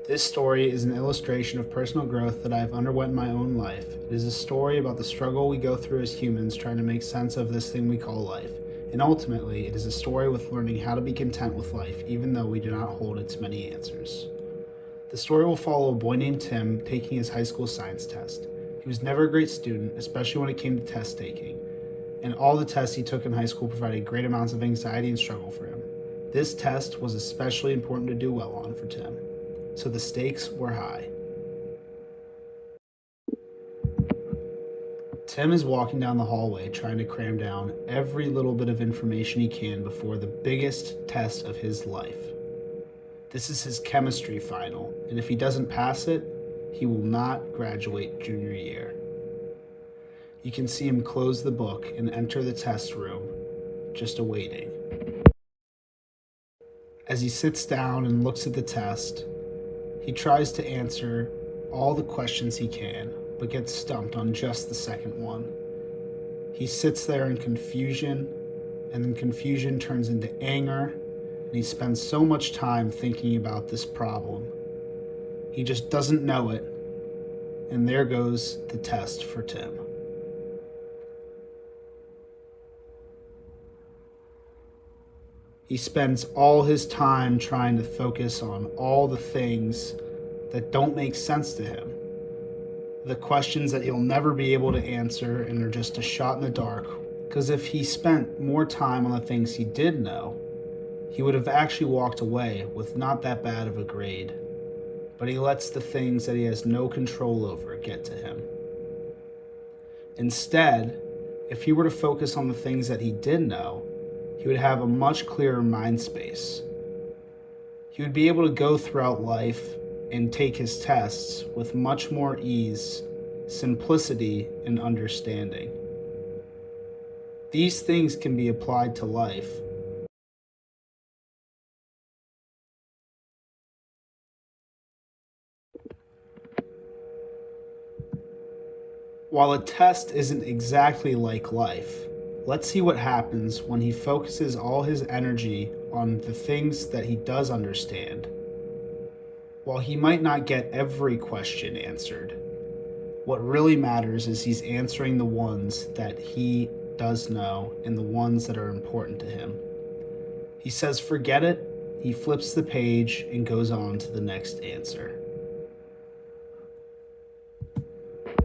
This story is an illustration of personal growth that I have underwent in my own life. It is a story about the struggle we go through as humans trying to make sense of this thing we call life. And ultimately, it is a story with learning how to be content with life, even though we do not hold its many answers. The story will follow a boy named Tim taking his high school science test. He was never a great student, especially when it came to test taking, and all the tests he took in high school provided great amounts of anxiety and struggle for him. This test was especially important to do well on for Tim, so the stakes were high. Tim is walking down the hallway trying to cram down every little bit of information he can before the biggest test of his life. This is his chemistry final, and if he doesn't pass it, he will not graduate junior year. You can see him close the book and enter the test room, just awaiting. As he sits down and looks at the test, he tries to answer all the questions he can, but gets stumped on just the second one. He sits there in confusion, and then confusion turns into anger, and he spends so much time thinking about this problem. He just doesn't know it, and there goes the test for Tim. He spends all his time trying to focus on all the things that don't make sense to him. The questions that he'll never be able to answer and are just a shot in the dark. Because if he spent more time on the things he did know, he would have actually walked away with not that bad of a grade. But he lets the things that he has no control over get to him. Instead, if he were to focus on the things that he did know, he would have a much clearer mind space. He would be able to go throughout life and take his tests with much more ease, simplicity, and understanding. These things can be applied to life. While a test isn't exactly like life, let's see what happens when he focuses all his energy on the things that he does understand. While he might not get every question answered, what really matters is he's answering the ones that he does know and the ones that are important to him. He says forget it, he flips the page and goes on to the next answer.